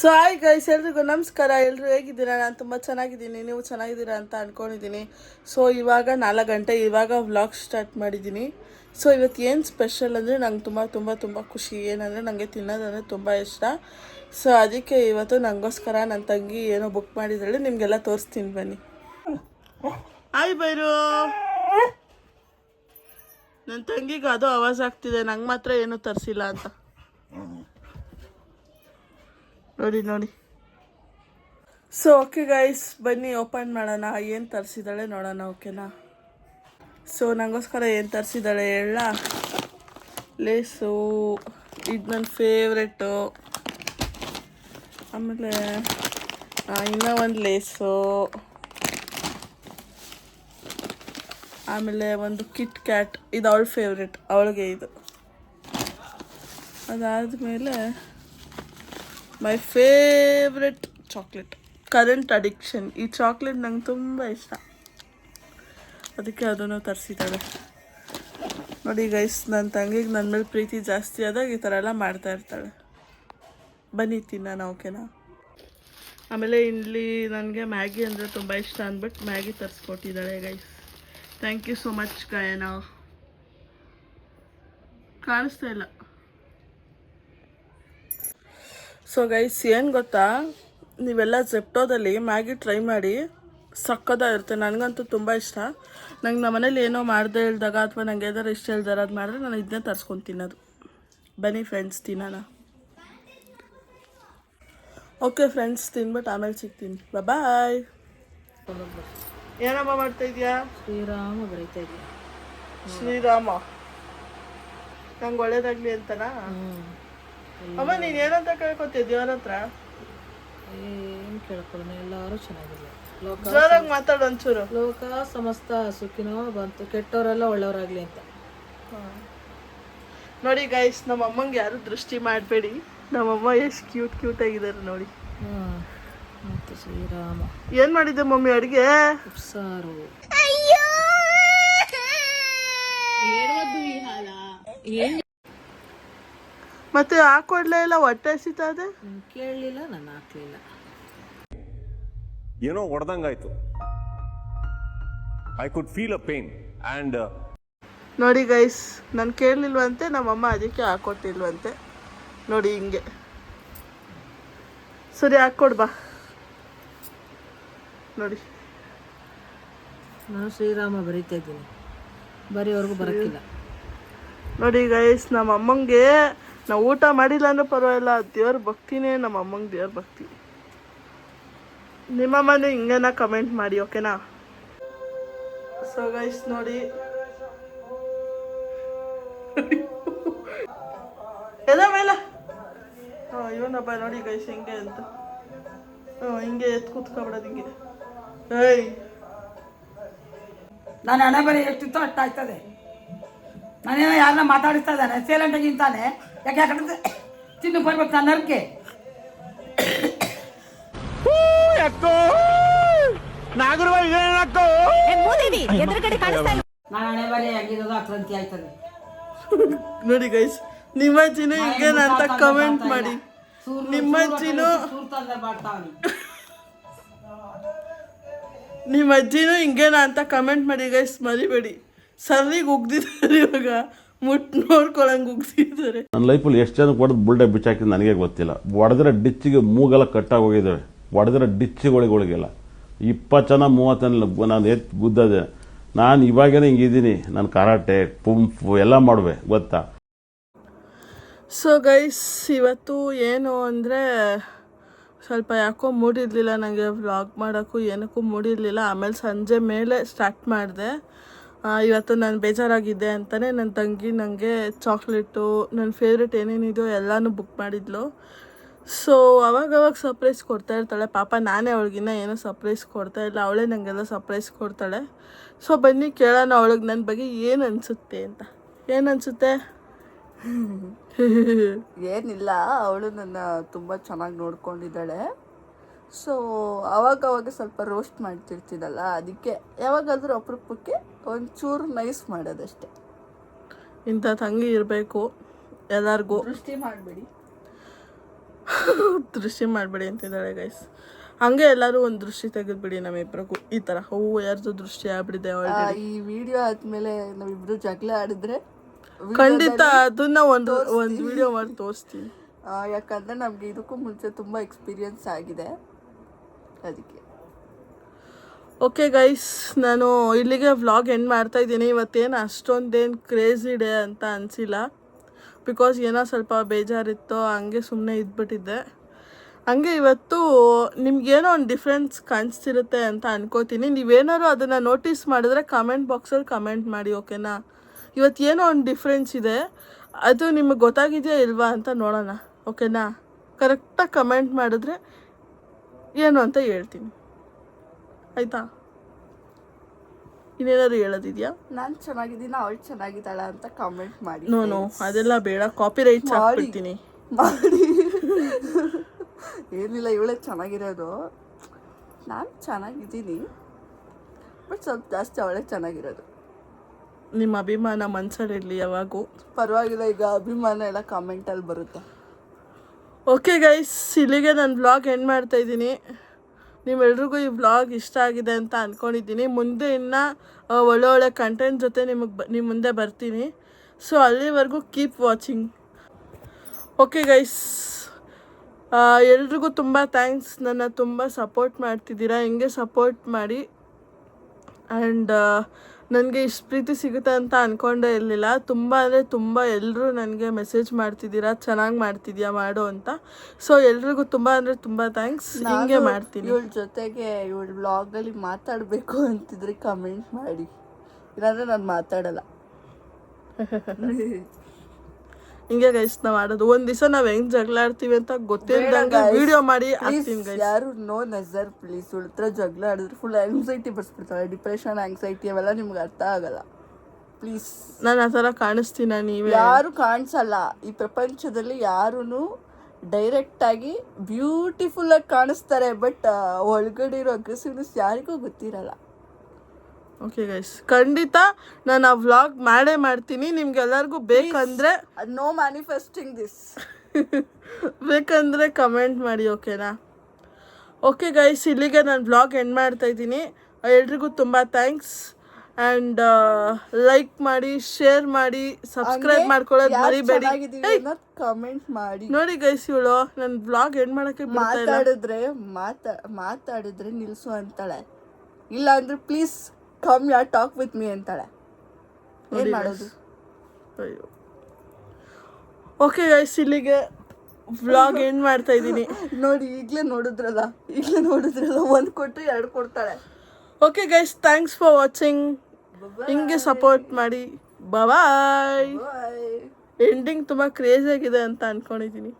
So hi guys, ಎಲ್ರಿಗೂ ನಮಸ್ಕಾರ. ಎಲ್ಲರೂ ಹೇಗಿದ್ದೀರಾ? ನಾನು ತುಂಬ ಚೆನ್ನಾಗಿದ್ದೀನಿ, ನೀವು ಚೆನ್ನಾಗಿದ್ದೀರಾ ಅಂತ ಅಂದ್ಕೊಂಡಿದ್ದೀನಿ. ಸೊ ಇವಾಗ 4 ಗಂಟೆ, ಇವಾಗ ವ್ಲಾಗ್ ಸ್ಟಾರ್ಟ್ ಮಾಡಿದ್ದೀನಿ. ಸೊ ಇವತ್ತು ಏನು ಸ್ಪೆಷಲ್ ಅಂದರೆ ನಂಗೆ ತುಂಬ ಖುಷಿ. ಏನಂದರೆ ನನಗೆ ತಿನ್ನೋದಂದರೆ ತುಂಬ ಇಷ್ಟ. ಸೊ ಅದಕ್ಕೆ ಇವತ್ತು ನನಗೋಸ್ಕರ ನನ್ನ ತಂಗಿ ಏನೋ ಬುಕ್ ಮಾಡಿದ್ದಾಳೆ, ನಿಮಗೆಲ್ಲ ತೋರಿಸ್ತೀನಿ ಬನ್ನಿ. ಹಾಯ್ ಬೈರು. ನನ್ನ ತಂಗಿಗೆ ಅದು ಆವಾಜ್ ಆಗ್ತಿದೆ, ನಂಗೆ ಮಾತ್ರ ಏನೂ ತರಿಸಿಲ್ಲ ಅಂತ. ನೋಡಿ. ಸೊ ಓಕೆ ಗೈಸ್, ಬನ್ನಿ ಓಪನ್ ಮಾಡೋಣ. ಏನು ತರಿಸಿದ್ದಾಳೆ ನೋಡೋಣ, ಓಕೆನಾ? ಸೊ ನನಗೋಸ್ಕರ ಏನು ತರಿಸಿದ್ದಾಳೆ ಹೇಳ. ಲೇಸು, ಇದು ನನ್ನ ಫೇವ್ರೆಟು. ಆಮೇಲೆ ಇನ್ನೂ ಒಂದು ಲೇಸು. ಆಮೇಲೆ ಒಂದು ಕಿಟ್ ಕ್ಯಾಟ್, ಇದು ಅವಳ ಫೇವ್ರೆಟ್, ಅವಳಿಗೆ ಇದು. ಅದಾದಮೇಲೆ my favourite chocolate, current addiction. ಈ ಚಾಕ್ಲೇಟ್ ನಂಗೆ ತುಂಬ ಇಷ್ಟ, ಅದಕ್ಕೆ ಅದನ್ನು ತರಿಸಿದ್ದಾಳೆ. ನೋಡಿ ಗೈಸ್, ನನ್ನ ತಂಗಿಗೆ ನನ್ನ ಮೇಲೆ ಪ್ರೀತಿ ಜಾಸ್ತಿ ಆದಾಗ ಈ ಥರ ಎಲ್ಲ ಮಾಡ್ತಾ ಇರ್ತಾಳೆ. ಬನ್ನಿ ತಿನ್ನೋಣ, ಓಕೆನಾ? ಆಮೇಲೆ ಇಲ್ಲಿ ನನಗೆ ಮ್ಯಾಗಿ ಅಂದರೆ ತುಂಬ ಇಷ್ಟ ಅಂದ್ಬಿಟ್ಟು ಮ್ಯಾಗಿ ತರಿಸ್ಕೊಟ್ಟಿದ್ದಾಳೆ guys. Thank you so much Gayana. ಕಾಣಿಸ್ತಾ ಇಲ್ಲ. ಸೊ ಗೈಸ್, ಏನು ಗೊತ್ತಾ, ನೀವೆಲ್ಲ ಜೆಪ್ಟೋದಲ್ಲಿ ಮ್ಯಾಗಿ ಟ್ರೈ ಮಾಡಿ, ಸಕ್ಕದಾಗಿರುತ್ತೆ. ನನಗಂತೂ ತುಂಬ ಇಷ್ಟ. ನಂಗೆ ನಮ್ಮ ಮನೇಲಿ ಏನೋ ಮಾಡದೆ ಹೇಳ್ದಾಗ ಅಥವಾ ನಂಗೆ ಏನಾರು ಇಷ್ಟ ಹೇಳ್ದಾರ ಅದು ಮಾಡಿದ್ರೆ ನಾನು ಇದನ್ನೇ ತರಿಸ್ಕೊಂಡು ತಿನ್ನೋದು. ಬನ್ನಿ ಫ್ರೆಂಡ್ಸ್, ತಿನ್ನೋಣ. ಓಕೆ ಫ್ರೆಂಡ್ಸ್, ತಿನ್ಬಿಟ್ಟು ಆಮೇಲೆ ಸಿಗ್ತೀನಿ. ಬಾಯ್. ಏನಮ್ಮ ಮಾಡ್ತಾ ಇದೆಯಾ? ಶ್ರೀರಾಮ ಬರೀತಾ ಇದೆಯಾ? ಶ್ರೀರಾಮ ನಂಗೆ ಒಳ್ಳೇದಾಗಲಿ ಅಂತನಾ? ಅಮ್ಮ ನೀನು ಏನಂತ ಕೇಳ್ಕೊತೀಯ ದೇವ್ರ ಹತ್ರ? ಏನು ಕೇಳ್ಕೊಳ್ಳೋಣ, ಎಲ್ಲರೂ ಚೆನ್ನಾಗಿಲ್ಲ. ಜೋರಾಗಿ ಮಾತಾಡು ಒಂಚೂರು. ಲೋಕ ಸಮಸ್ತ ಸುಖಿನೋ ಬಂತು, ಕೆಟ್ಟವರೆಲ್ಲ ಒಳ್ಳೆಯವರಾಗ್ಲಿ ಅಂತ. ನೋಡಿ ಗೈಸ್, ನಮ್ಮ ಅಮ್ಮಂಗೆ ಯಾರು ದೃಷ್ಟಿ ಮಾಡಬೇಡಿ. ನಮ್ಮಮ್ಮ ಎಷ್ಟು ಕ್ಯೂಟ್ ಆಗಿದ್ದಾರೆ ನೋಡಿ. ಮತ್ತು ಶ್ರೀರಾಮ. ಏನು ಮಾಡಿದ್ದೆ ಮಮ್ಮಿ ಅಡುಗೆ? ಉಪ್ಸಾರು. ಮತ್ತೆ ಹಾಕೊಡ್ಲೇ ಇಲ್ಲ, ಹೊಟ್ಟೆ ಹಸಿತಾ ಇದೆ. ಕೇಳಲಿಲ್ಲ, ನಾನು ಹಾಕ್ಲಿಲ್ಲ. ಏನೋ ಹೊಡೆದಂಗಾಯ್ತು. I could feel a pain and ನೋಡಿ ಗೈಸ್, ನಾನು ಕೇಳಲಿಲ್ವಂತೆ, ನಮ್ಮಮ್ಮ ಅದಕ್ಕೆ ಹಾಕೊಟ್ಟಿಲ್ವಂತೆ. ನೋಡಿ ಹಿಂಗೆ. ಸರಿ ಹಾಕ್ಕೊಡ್ ಬಾ. ನೋಡಿ ನಾನು ಶ್ರೀರಾಮ ಬರೀತಾ ಇದ್ದೀನಿ, ಬರೀವರೆಗೂ ಬರೋಕ್ಕಿಲ್ಲ. ನೋಡಿ ಗೈಸ್, ನಮ್ಮ ಅಮ್ಮಂಗೆ ನಾವು ಊಟ ಮಾಡಿಲ್ಲ ಅಂದ್ರೆ ಪರವಾಗಿಲ್ಲ, ದೇವ್ರ ಭಕ್ತಿನೇ ನಮ್ಮ ಅಮ್ಮಂಗೆ ದೇವ್ರ ಭಕ್ತಿ. ನಿಮ್ಮಮ್ಮನೂ ಹಿಂಗೇನ ಕಮೆಂಟ್ ಮಾಡಿ, ಓಕೆನಾ? ಸೊ ಗೈಸ್ ನೋಡಿ, ಎದ ಮೇಲೆ ಇವನಪ್ಪ ನೋಡಿ ಗೈಸ್ ಹಿಂಗೆ ಅಂತ. ಹಿಂಗೆ ಎತ್ತು ಕೂತ್ಕೊಬಿಡೋದು ಹಿಂಗೆ. ಏಯ್, ನಾನು ಹಣೆ ಬರೀ ಎಷ್ಟಿತ್ತು ಅಷ್ಟಾಯ್ತದೆ. ನಾನೇನೋ ಯಾರನ್ನ ಮಾತಾಡಿಸ್ತಾ ಇದ್ದಾನೆ, ಸೈಲೆಂಟಾಗಿ ಇಂತಾನೆ. ಯಾಕೆ ತಿನ್ನು ಬರ್ಬೇಕು ನಾನು ನರ್ಕೆ. ನಾನು ಹಣೆ ಬರೀ ಆಗಿರೋದು ಅಕ್ರಂತಿ ಆಯ್ತದೆ. ನೋಡಿ ಗೈಸ್, ನಿಮ್ಮಜ್ಜಿನೂ ಹಿಂಗೇನ ಅಂತ ಕಮೆಂಟ್ ಮಾಡಿ. ನಿಮ್ಮಜ್ಜಿನೂ ಹಿಂಗೇನ ಅಂತ ಕಮೆಂಟ್ ಮಾಡಿ ಗೈಸ್, ಮರಿಬೇಡಿ. ಸರಿಗೆ ಉಗ್ದಿದ್ದಾರೆ, ಇವಾಗ ನೋಡ್ಕೊಳಂಗೆ ಉಗ್ದಿದ್ದಾರೆ. ನನ್ನ ಲೈಫಲ್ಲಿ ಎಷ್ಟು ಜನ ಹೊಡೆದು ಬುಲ್ಡೆ ಬಿಚ್ಚಾಕಿದ್ದು ನನಗೆ ಗೊತ್ತಿಲ್ಲ. ಹೊಡೆದ್ರೆ ಡಿಚ್ಚಿಗೆ ಮೂಗೆಲ್ಲ ಕಟ್ಟಾಗಿ ಹೋಗಿದ್ದಾವೆ. ಹೊಡೆದ್ರೆ ಡಿಚ್ಚಿಗಳಿಗೆಲ್ಲ 20 ಜನ 30 ಜನ ನಾನು ಎತ್ತು ಗುದ್ದದೆ. ನಾನು ಇವಾಗೇನೆ ಹಿಂಗಿದ್ದೀನಿ. ನಾನು ಕರಾಟೆ ಪುಂಫು ಎಲ್ಲ ಮಾಡುವೆ, ಗೊತ್ತಾ? ಸೊ ಗೈಸ್, ಇವತ್ತು ಏನು ಅಂದರೆ ಸ್ವಲ್ಪ ಯಾಕೋ ಮೂಡಿರಲಿಲ್ಲ ನನಗೆ ವ್ಲಾಗ್ ಮಾಡೋಕ್ಕೂ ಏನಕ್ಕೂ ಮೂಡಿರಲಿಲ್ಲ. ಆಮೇಲೆ ಸಂಜೆ ಮೇಲೆ ಸ್ಟಾರ್ಟ್ ಮಾಡಿದೆ. ಇವತ್ತು ನಾನು ಬೇಜಾರಾಗಿದ್ದೆ ಅಂತಲೇ ನನ್ನ ತಂಗಿ ನನಗೆ ಚಾಕ್ಲೇಟು, ನನ್ನ ಫೇವ್ರೆಟ್ ಏನೇನಿದೆಯೋ ಎಲ್ಲನೂ ಬುಕ್ ಮಾಡಿದ್ಲು. ಸೊ ಅವಾಗವಾಗ ಸರ್ಪ್ರೈಸ್ ಕೊಡ್ತಾ ಇರ್ತಾಳೆ. ಪಾಪ ನಾನೇ ಅವಳಿಗಿನ್ನ ಏನೋ ಸರ್ಪ್ರೈಸ್ ಕೊಡ್ತಾ ಇಲ್ಲ, ಅವಳೇ ನನಗೆಲ್ಲ ಸರ್ಪ್ರೈಸ್ ಕೊಡ್ತಾಳೆ. ಸೊ ಬನ್ನಿ ಕೇಳೋಣ ಅವಳಿಗೆ ನನ್ನ ಬಗ್ಗೆ ಏನು ಅನಿಸುತ್ತೆ ಅಂತ. ಏನು ಅನಿಸುತ್ತೆ? ಏನಿಲ್ಲ, ಅವಳು ನನ್ನ ತುಂಬ ಚೆನ್ನಾಗಿ ನೋಡ್ಕೊಂಡಿದ್ದಾಳೆ. ಸೊ ಅವಾಗವಾಗ ಸ್ವಲ್ಪ ರೋಸ್ಟ್ ಮಾಡ್ತಿರ್ತೀನಲ್ಲ, ಅದಕ್ಕೆ ಯಾವಾಗಾದರೂ ಅಪರೂಪಕ್ಕೆ ಒಂಚೂರು ನೈಸ್ ಮಾಡೋದಷ್ಟೆ. ಇಂಥ ತಂಗಿ ಇರಬೇಕು ಎಲ್ಲರಿಗೂ. ದೃಷ್ಟಿ ಮಾಡಬೇಡಿ. ದೃಷ್ಟಿ ಮಾಡಬೇಡಿ ಅಂತಿದ್ದಾಳೆ ಗೈಸ್. ಹಂಗೆ ಎಲ್ಲರೂ ಒಂದು ದೃಷ್ಟಿ ತೆಗೆದ್ಬಿಡಿ ನಮ್ಮಿಬ್ರಿಗೂ ಈ ಥರ. ಯಾರ್ದು ದೃಷ್ಟಿ ಆಗ್ಬಿಟ್ಟಿದೆ ಆಲ್ರೆಡಿ. ಈ ವಿಡಿಯೋ ಆದ್ಮೇಲೆ ನಾವಿಬ್ರು ಜಗಳ ಆಡಿದ್ರೆ ಖಂಡಿತ ಅದನ್ನ ಒಂದು ವಿಡಿಯೋ ಮಾಡಿ ತೋರಿಸ್ತೀನಿ. ಯಾಕಂದ್ರೆ ನಮ್ಗೆ ಇದಕ್ಕೂ ಮುಂಚೆ ತುಂಬಾ ಎಕ್ಸ್ಪೀರಿಯನ್ಸ್ ಆಗಿದೆ ಅದಕ್ಕೆ. ಓಕೆ ಗೈಸ್, ನಾನು ಇಲ್ಲಿಗೆ ವ್ಲಾಗ್ ಎಂಡ್ ಮಾಡ್ತಾ ಇದ್ದೀನಿ. ಇವತ್ತೇನು ಅಷ್ಟೊಂದೇನು ಕ್ರೇಜಿ ಡೇ ಅಂತ ಅನಿಸಿಲ್ಲ, ಬಿಕಾಸ್ ಏನೋ ಸ್ವಲ್ಪ ಬೇಜಾರಿತ್ತು, ಹಂಗೆ ಸುಮ್ಮನೆ ಇದ್ಬಿಟ್ಟಿದ್ದೆ. ಹಂಗೆ ಇವತ್ತು ನಿಮ್ಗೇನೋ ಒಂದು ಡಿಫ್ರೆನ್ಸ್ ಕಾಣಿಸ್ತಿರುತ್ತೆ ಅಂತ ಅನ್ಕೋತೀನಿ. ನೀವೇನಾದ್ರು ಅದನ್ನು ನೋಟಿಸ್ ಮಾಡಿದ್ರೆ ಕಮೆಂಟ್ ಬಾಕ್ಸಲ್ಲಿ ಕಮೆಂಟ್ ಮಾಡಿ, ಓಕೆನಾ? ಇವತ್ತು ಏನೋ ಒಂದು ಡಿಫ್ರೆನ್ಸ್ ಇದೆ, ಅದು ನಿಮಗೆ ಗೊತ್ತಾಗಿದೆಯಾ ಇಲ್ವಾ ಅಂತ ನೋಡೋಣ, ಓಕೆನಾ? ಕರೆಕ್ಟಾಗಿ ಕಮೆಂಟ್ ಮಾಡಿದ್ರೆ ಏನು ಅಂತ ಹೇಳ್ತೀನಿ, ಆಯಿತಾ? ಇನ್ನೇನಾದ್ರು ಹೇಳೋದಿದೆಯಾ? ನಾನು ಚೆನ್ನಾಗಿದ್ದೀನ ಅವಳು ಚೆನ್ನಾಗಿದ್ದಾಳ ಅಂತ ಕಮೆಂಟ್ ಮಾಡಿ. ನೋ ಅದೆಲ್ಲ ಬೇಡ, ಕಾಪಿ ರೈಟ್ಸ್ ಹಾಕ್ಬಿಡ್ತೀನಿ. ಮಾಡಿ ಏನಿಲ್ಲ, ಇವಳೇ ಚೆನ್ನಾಗಿರೋದು. ನಾನು ಚೆನ್ನಾಗಿದ್ದೀನಿ, ಬಟ್ ಸ್ವಲ್ಪ ಜಾಸ್ತಿ ಅವಳೇ ಚೆನ್ನಾಗಿರೋದು. ನಿಮ್ಮ ಅಭಿಮಾನ ಮನ್ಸಲ್ಲಿರಲಿ ಯಾವಾಗೂ. ಪರವಾಗಿಲ್ಲ, ಈಗ ಅಭಿಮಾನ ಎಲ್ಲ ಕಮೆಂಟಲ್ಲಿ ಬರುತ್ತೆ. ಓಕೆ ಗೈಸ್, ಇಲ್ಲಿಗೆ ನಾನು ವ್ಲಾಗ್ ಎಂಡ್ ಮಾಡ್ತಾ ಇದ್ದೀನಿ. ನಿಮ್ಮೆಲ್ರಿಗೂ ಈ ವ್ಲಾಗ್ ಇಷ್ಟ ಆಗಿದೆ ಅಂತ ಅಂದ್ಕೊಂಡಿದ್ದೀನಿ. ಮುಂದೆ ಇನ್ನೂ ಒಳ್ಳೆ ಕಂಟೆಂಟ್ ಜೊತೆ ನಿಮ್ಮ ಮುಂದೆ ಬರ್ತೀನಿ. ಸೊ ಅಲ್ಲಿವರೆಗೂ ಕೀಪ್ ವಾಚಿಂಗ್. ಓಕೆ ಗೈಸ್, ಎಲ್ರಿಗೂ ತುಂಬ ಥ್ಯಾಂಕ್ಸ್. ನನ್ನ ತುಂಬ ಸಪೋರ್ಟ್ ಮಾಡ್ತಿದ್ದೀರಾ, ಹಿಂಗೆ ಸಪೋರ್ಟ್ ಮಾಡಿ. ಆ್ಯಂಡ್ ನನಗೆ ಇಷ್ಟು ಪ್ರೀತಿ ಸಿಗುತ್ತೆ ಅಂತ ಅಂದ್ಕೊಂಡೇ ಇರಲಿಲ್ಲ. ತುಂಬ ಅಂದರೆ ತುಂಬ ಎಲ್ಲರೂ ನನಗೆ ಮೆಸೇಜ್ ಮಾಡ್ತಿದ್ದೀರಾ, ಚೆನ್ನಾಗಿ ಮಾಡ್ತಿದ್ಯಾ ಮಾಡು ಅಂತ. ಸೊ ಎಲ್ರಿಗೂ ತುಂಬ ಅಂದರೆ ತುಂಬ ಥ್ಯಾಂಕ್ಸ್. ಹಿಂಗೆ ಮಾಡ್ತೀನಿ. ಇವಳ ಜೊತೆಗೆ ಇವಳ ವ್ಲಾಗಲ್ಲಿ ಮಾತಾಡಬೇಕು ಅಂತಿದ್ರೆ ಕಮೆಂಟ್ ಮಾಡಿ, ಇಲ್ಲಾಂದರೆ ನಾನು ಮಾತಾಡಲ್ಲ. ಹಿಂಗೆ ಗೈಸ್ ನಾವು ಮಾಡೋದು. ಒಂದು ದಿವಸ ನಾವು ಹೆಂಗೆ ಜಗಳ ಆಡ್ತೀವಿ ಅಂತ ಗೊತ್ತಿಲ್ದಂಗೆ ವಿಡಿಯೋ ಮಾಡಿ ಹಾಕ್ತೀನಿ ಗೈಸ್. ಯಾರು ನೋ ನಜರ್ ಪ್ಲೀಸ್. ಉಳ್ತ್ರ ಜಗಳ ಆಡಿದ್ರೆ ಫುಲ್ ಆಂಗ್ಸೈಟಿ ಬರ್ಸ್ಬಿಡ್ತಾಳೆ. ಡಿಪ್ರೆಷನ್, ಆಂಗ್ಸೈಟಿ ಅವೆಲ್ಲ ನಿಮ್ಗೆ ಅರ್ಥ ಆಗಲ್ಲ ಪ್ಲೀಸ್. ನಾನು ಆ ಥರ ಕಾಣಿಸ್ತೀನ? ನೀವೇ ಯಾರು ಕಾಣಿಸಲ್ಲ ಈ ಪ್ರಪಂಚದಲ್ಲಿ. ಯಾರೂ ಡೈರೆಕ್ಟಾಗಿ ಬ್ಯೂಟಿಫುಲ್ಲಾಗಿ ಕಾಣಿಸ್ತಾರೆ, ಬಟ್ ಒಳಗಡೆ ಇರೋ ಅಗ್ರೆಸಿವ್ನೆಸ್ ಯಾರಿಗೂ ಗೊತ್ತಿರಲ್ಲ. ಓಕೆ ಗೈಸ್, ಖಂಡಿತ ನಾನು ಆ ವ್ಲಾಗ್ ಮಾಡೇ ಮಾಡ್ತೀನಿ. ನಿಮ್ಗೆಲ್ಲರಿಗೂ ಬೇಕಂದರೆ ನೋ ಮ್ಯಾನಿಫೆಸ್ಟಿಂಗ್ ದಿಸ್ ಬೇಕಂದರೆ ಕಮೆಂಟ್ ಮಾಡಿ, ಓಕೆನಾ? ಓಕೆ ಗೈಸ್, ಇಲ್ಲಿಗೆ ನಾನು ವ್ಲಾಗ್ ಎಂಡ್ ಮಾಡ್ತಾ ಇದ್ದೀನಿ. ಎಲ್ರಿಗೂ ತುಂಬ ಥ್ಯಾಂಕ್ಸ್. ಆ್ಯಂಡ್ ಲೈಕ್ ಮಾಡಿ, ಶೇರ್ ಮಾಡಿ, ಸಬ್ಸ್ಕ್ರೈಬ್ ಮಾಡ್ಕೊಳ್ಳೋದು ಮರಿಬೇಡಿ. ಕಮೆಂಟ್ ಮಾಡಿ. ನೋಡಿ ಗೈಸ್, ಇವಳು ನನ್ನ ವ್ಲಾಗ್ ಎಂಡ್ ಮಾಡೋಕ್ಕೆ ಮಾತಾಡಿದ್ರೆ ನಿಲ್ಸು ಅಂತಾಳೆ, ಇಲ್ಲ ಅಂದ್ರೆ please come yeah talk with me ಅಂತಾಳೆ. ಏನ್ ಮಾಡೋದು? ಅಯ್ಯೋ. ಓಕೆ ಗೈಸ್, ಇಲ್ಲಿಗೆ ವ್ಲಾಗ್ ಎಂಡ್ ಮಾಡ್ತಾ ಇದ್ದೀನಿ. ನೋಡಿ, ಈಗಲೇ ನೋಡಿದ್ರಲ್ಲ, ಒಂದು ಕೊಟ್ಟರೆ 2 ಕೊಡ್ತಾಳೆ. Okay guys, thanks for watching. ಹಿಂಗೆ ಸಪೋರ್ಟ್ ಮಾಡಿ. ಬಾಯ್. ಎಂಡಿಂಗ್ ತುಂಬ ಕ್ರೇಜ್ ಆಗಿದೆ ಅಂತ ಅಂದ್ಕೊಂಡಿದ್ದೀನಿ.